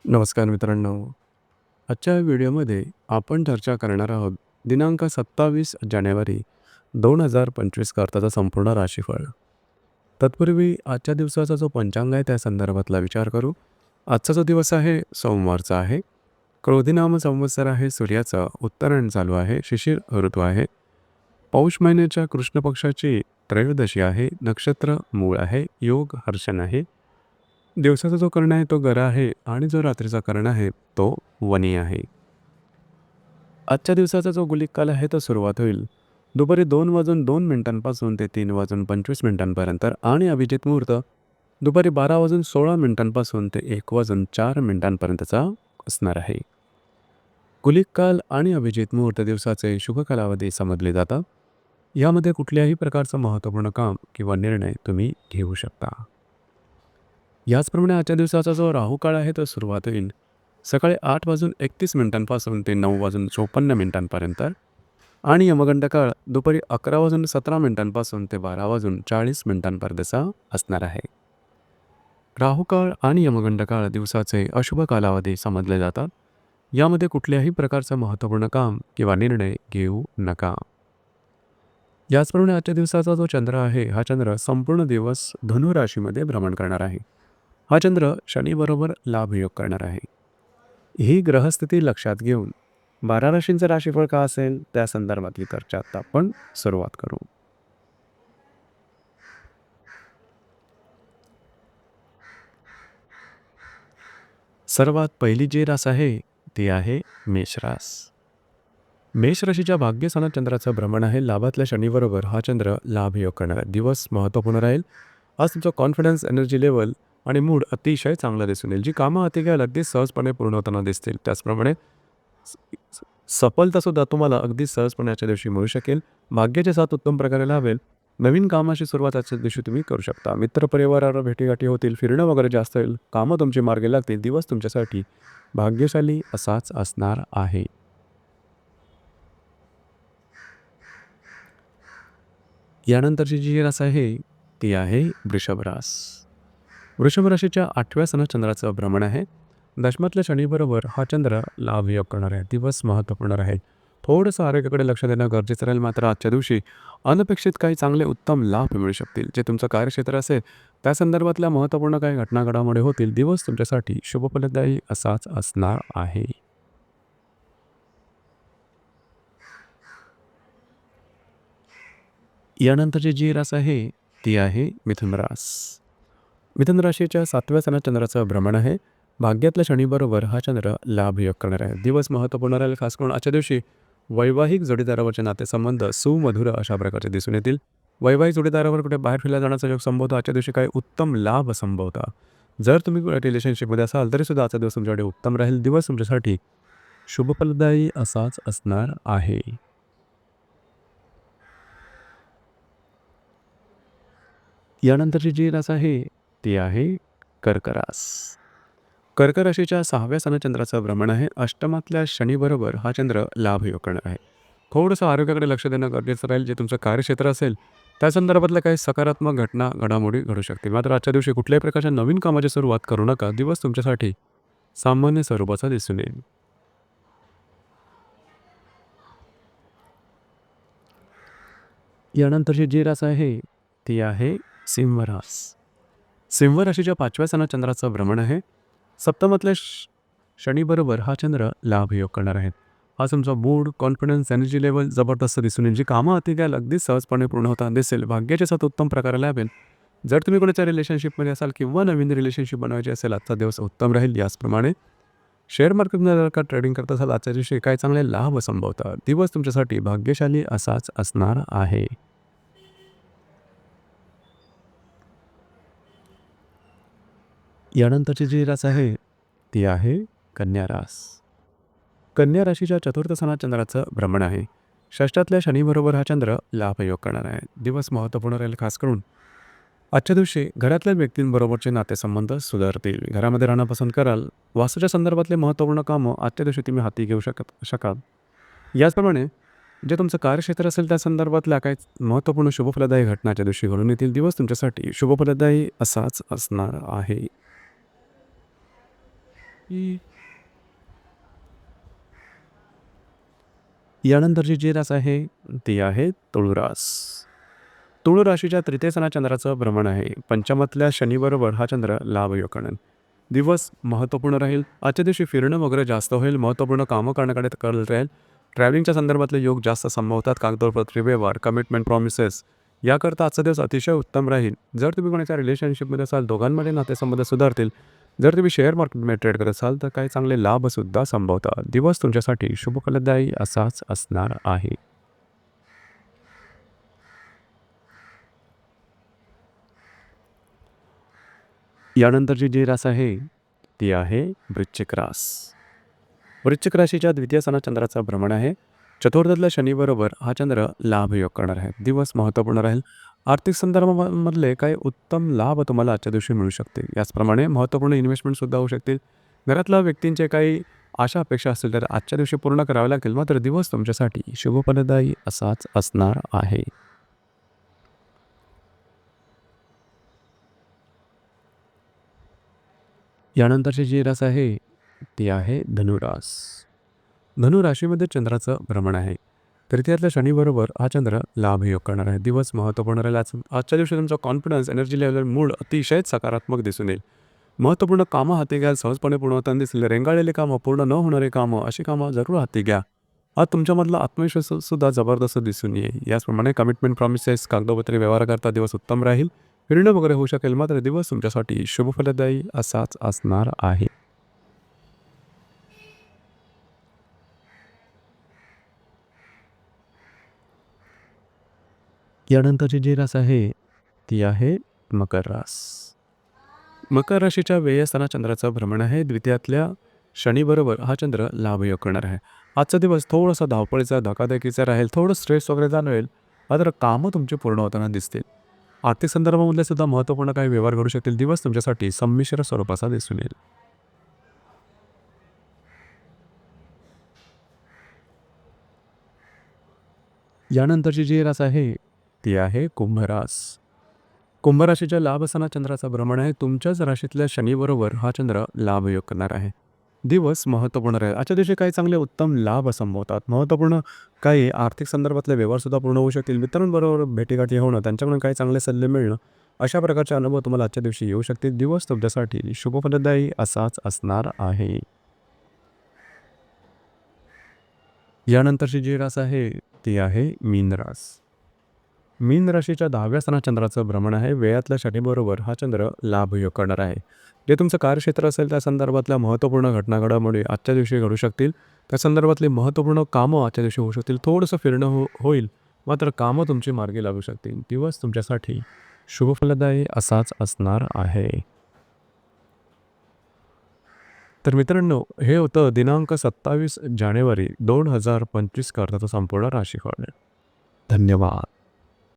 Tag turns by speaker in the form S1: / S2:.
S1: नमस्कार मित्रांनो. आजच्या व्हिडिओमध्ये आपण चर्चा करणार आहोत दिनांक 27 जानेवारी 2025 करताचा संपूर्ण राशीफळ. तत्पूर्वी आजच्या दिवसाचा जो पंचांग आहे त्या संदर्भातला विचार करू. आजचा जो दिवस आहे सोमवारचा आहे. क्रोधिनाम संवत्सर आहे, सूर्याचा उत्तरायण चालू आहे, शिशिर ऋतू आहे. पौष महिन्याच्या कृष्ण पक्षाची त्रयोदशी आहे, नक्षत्र मूळ आहे, योग हर्षण आहे. दिवसाचा जो कर्ण आहे तो गरा आहे आणि जो रात्रीचा कर्ण आहे तो वनी आहे. आजच्या दिवसाचा जो गुलिक काल आहे तो सुरुवात होईल दुपारी 2:02 ते 3:25 आणि अभिजित मुहूर्त दुपारी 12:16 ते 1:04 असणार आहे. गुलिक काल आणि अभिजित मुहूर्त दिवसाचे शुभ कालावधी समजले जातात. यामध्ये कुठल्याही प्रकारचं महत्त्वपूर्ण काम किंवा निर्णय तुम्ही घेऊ शकता. याचप्रमाणे आजच्या दिवसाचा जो राहू काळ आहे तो सुरुवात होईल सकाळी 8:31 ते 9:54 आणि यमगंड काळ दुपारी 11:17 ते 12:40 असणार आहे. राहू काळ आणि यमगंड काळ दिवसाचे अशुभ कालावधी समजले जातात. यामध्ये कुठल्याही प्रकारचं महत्त्वपूर्ण काम किंवा निर्णय घेऊ नका. याचप्रमाणे आजच्या दिवसाचा जो चंद्र आहे हा चंद्र संपूर्ण दिवस धनु राशीमध्ये भ्रमण करणार आहे. हा चंद्र शनीबरोबर लाभयोग करणार आहे. ही ग्रहस्थिती लक्षात घेऊन 12 राशींचं राशीफळ का असेल त्या संदर्भातली चर्चा आता आपण सुरुवात करू. सर्वात पहिली जी रास आहे ती आहे मेषरास. मेष राशीच्या भाग्यस्थानात चंद्राचं भ्रमण आहे. लाभातल्या शनीबरोबर हा चंद्र लाभयोग करणार आहे. दिवस महत्त्वपूर्ण राहील. आज तुमचा कॉन्फिडन्स, एनर्जी लेवल आणि मूड अतिशय चांगला दिसून येईल. जी कामं हाती घ्याल अगदी सहजपणे पूर्ण होताना दिसतील. त्याचप्रमाणे सफलतासुद्धा तुम्हाला अगदी सहजपणे आजच्या दिवशी मिळू शकेल. भाग्याची साथ उत्तम प्रकारे लाभेल. नवीन कामाची सुरुवात आजच्या दिवशी तुम्ही करू शकता. मित्रपरिवारावर भेटीगाठी होतील. फिरणं वगैरे जास्त होईल. कामं तुमची मार्गी लागतील. दिवस तुमच्यासाठी भाग्यशाली असाच असणार आहे. यानंतरची जी रास आहे ती आहे वृषभ रास. वृषभ राशीच्या 8व्या सणात चंद्राचं भ्रमण आहे. दशमातल्या शनीबरोबर हा चंद्र लाभयोग करणार आहे. दिवस महत्त्वपूर्ण राहील. थोडंसं आरोग्याकडे लक्ष देणं गरजेचं राहील. मात्र आजच्या दिवशी अनपेक्षित काही चांगले उत्तम लाभ मिळू शकतील. जे तुमचं कार्यक्षेत्र असेल त्या संदर्भातल्या महत्त्वपूर्ण काही घटना घडामोडी होतील. दिवस तुमच्यासाठी शुभफलदायी असाच असणार आहे. यानंतरची जी रास आहे ती आहे मिथुन रास. मिथुन राशीच्या 7व्या सणात चंद्राचं भ्रमण आहे. भाग्यातल्या शनीबरोबर हा चंद्र लाभयोग करणार आहे. दिवस महत्त्वपूर्ण राहील. खास करून आजच्या दिवशी वैवाहिक जोडीदारावरचे नातेसंबंध सुमधुर अशा प्रकारचे दिसून येतील. वैवाहिक जोडीदारावर कुठे बाहेर फिरला जाण्याचा योग संभवतो. आजच्या दिवशी काही उत्तम लाभ संभवता. जर तुम्ही रिलेशनशिपमध्ये असाल तरीसुद्धा आजचा दिवस तुमच्याकडे उत्तम राहील. दिवस तुमच्यासाठी शुभफलदायी असाच असणार आहे. यानंतरची जी रास आहे ती आहे कर्क रास. कर्क राशीच्या 6व्या सणात चंद्राचं भ्रमण आहे. अष्टमातल्या शनीबरोबर हा चंद्र लाभयोग करणार आहे. थोडंसं आरोग्याकडे लक्ष देणं गरजेचं राहील. जे तुमचं कार्यक्षेत्र असेल त्या संदर्भातल्या काही सकारात्मक घटना घडामोडी घडू शकतील. मात्र आजच्या दिवशी कुठल्याही प्रकारच्या नवीन कामाची सुरुवात करू नका. दिवस तुमच्यासाठी सामान्य स्वरूपाचा दिसून येईल. यानंतरची जी रास आहे ती आहे सिंह रास. सिंह राशीच्या 5व्या सणात चंद्राचं भ्रमण आहे. सप्तमातल्या शनीबरोबर हा चंद्र लाभयोग करणार आहे. हा तुमचा मूड, कॉन्फिडन्स, एनर्जी लेवल जबरदस्त दिसून येईल. जी कामं हाती घ्याल अगदी सहजपणे पूर्ण होताना दिसेल. भाग्याची साथ उत्तम प्रकारे लाभेल. जर तुम्ही कोणाच्या रिलेशनशिपमध्ये असाल किंवा नवीन रिलेशनशिप बनवायची असेल आजचा दिवस उत्तम राहील. याचप्रमाणे शेअर मार्केटमध्ये जर का ट्रेडिंग करत असाल आजच्या दिवशी काही चांगले लाभ संभवतात. दिवस तुमच्यासाठी भाग्यशाली असाच असणार आहे. यानंतरची जी रास आहे ती आहे कन्या रास. कन्या राशीच्या 4थ्या सणात चंद्राचं भ्रमण आहे. षष्ठातल्या शनीबरोबर हा चंद्र लाभयोग करणार आहे. दिवस महत्त्वपूर्ण राहील. खास करून आजच्या दिवशी घरातल्या व्यक्तींबरोबरचे नातेसंबंध सुधारतील. घरामध्ये राहणं पसंत कराल. वास्तूच्या संदर्भातले महत्त्वपूर्ण कामं आजच्या दिवशी तुम्ही हाती घेऊ शकाल. याचप्रमाणे जे तुमचं कार्यक्षेत्र असेल त्या संदर्भातल्या काही महत्त्वपूर्ण शुभफलदायी घटनाच्या दिवशी घडून येतील. दिवस तुमच्यासाठी शुभफलदायी असाच असणार आहे. यानंतरची जी रास आहे ती आहे तुळुरास. तुळू राशीच्या तृतीय स्थानात चंद्राचं भ्रमण आहे. पंचमातल्या शनीबरोबर हा चंद्र लाभयोग करेल. दिवस महत्त्वपूर्ण राहील. आजच्या दिवशी फिरणं वगैरे जास्त होईल. महत्त्वपूर्ण कामं करण्याकडे कल राहील. ट्रॅव्हलिंगच्या संदर्भातले योग जास्त संभवतात. कागदोपत्री व्यवहार, कमिटमेंट, प्रॉमिसेस याकरता आजचा दिवस अतिशय उत्तम राहील. जर तुम्ही कोणाच्या रिलेशनशिपमध्ये असाल, दोघांमध्ये नातेसंबंध सुधारतील. जर तुम्ही शेअर मार्केटमध्ये ट्रेड करत असाल तर काही चांगले लाभसुद्धा संभवतात. दिवस तुमच्यासाठी शुभफलदायी असाच असणार आहे. यानंतरची जी रास आहे ती आहे वृश्चिक रास. वृश्चिक राशीच्या द्वितीय स्थानात चंद्राचं भ्रमण आहे. चतुर्थातल्या शनीबरोबर हा चंद्र लाभयोग करणार आहे. दिवस महत्त्वपूर्ण राहील. आर्थिक संदर्भामधले काही उत्तम लाभ तुम्हाला आजच्या दिवशी मिळू शकतील. याचप्रमाणे महत्त्वपूर्ण इन्व्हेस्टमेंटसुद्धा होऊ शकतील. घरातल्या व्यक्तींचे काही आशा अपेक्षा असतील तर आजच्या दिवशी पूर्ण करावे लागेल. मात्र दिवस तुमच्यासाठी शुभफलदायी असाच असणार आहे. यानंतरची जी रास आहे ती आहे धनुरास. धनुराशीमध्ये चंद्राचं भ्रमण आहे. तृतीयातल्या शनीबरोबर हा चंद्र लाभयोग करणार आहे. दिवस महत्त्वपूर्ण राहील. आजच्या दिवशी तुमचा कॉन्फिडन्स, एनर्जी लेवल, मूड अतिशय सकारात्मक दिसून येईल. महत्त्वपूर्ण कामं हाती घ्याल, सहजपणे पूर्ण होताना दिसतील. रेंगाळलेली कामं, पूर्ण न होणारी कामं, अशी कामं जरूर हाती घ्या. आज तुमच्यामधला आत्मविश्वाससुद्धा जबरदस्त दिसून येईल. याचप्रमाणे कमिटमेंट, प्रॉमिसेस, कागदोपत्री व्यवहार करता दिवस उत्तम राहील. फिरणं वगैरे होऊ शकेल. मात्र दिवस तुमच्यासाठी शुभफलदायी असाच असणार आहे. यानंतरची जी रास आहे ती आहे मकर रास. मकर राशीच्या व्ययस्थानात चंद्राचं भ्रमण आहे. द्वितीयातल्या शनीबरोबर हा चंद्र लाभयोग करणार आहे. आजचा दिवस थोडासा धावपळीचा, धकाधकीचा राहील. थोडं स्ट्रेस वगैरे जाणवेल. मात्र कामं तुमची पूर्ण होताना दिसतील. आर्थिक संदर्भामधले सुद्धा महत्त्वपूर्ण काही व्यवहार घडू शकतील. दिवस तुमच्यासाठी संमिश्र स्वरूपाचा दिसून येईल. यानंतरची जी रास आहे ती आहे कुंभरास. कुंभराशीच्या लाभस्थानात चंद्राचा भ्रमण आहे. तुमच्याच राशीतल्या शनीबरोबर हा चंद्र लाभयोग करणार आहे. दिवस महत्त्वपूर्ण राहील. आजच्या दिवशी काही चांगले उत्तम लाभ संभवतात. महत्त्वपूर्ण काही आर्थिक संदर्भातले व्यवहारसुद्धा पूर्ण होऊ शकतील. मित्रांबरोबर भेटीगाठी होणं, त्यांच्याकडून काही चांगले सल्ले मिळणं, अशा प्रकारचे अनुभव तुम्हाला आजच्या दिवशी येऊ शकतील. दिवस तुमच्यासाठी शुभफलदायी असाच असणार आहे. यानंतरची जी रास आहे ती आहे मीन रास. मीन राशीच्या 10व्या स्थानात चंद्राचं भ्रमण आहे. व्ययातल्या शनीबरोबर हा चंद्र लाभयोग करणार आहे. जे तुमचं कार्यक्षेत्र असेल त्या संदर्भातल्या महत्त्वपूर्ण घटना घडामोडी आजच्या दिवशी घडू शकतील. त्या संदर्भातली महत्त्वपूर्ण कामं आजच्या दिवशी होऊ शकतील. थोडंसं फिरणं होईल. मात्र कामं तुमची मार्गी लागू शकतील. दिवस तुमच्यासाठी शुभफलदायी असाच असणार आहे. तर मित्रांनो, हे होतं दिनांक 27 जानेवारी 2025 करताचं संपूर्ण राशीफळ. धन्यवाद.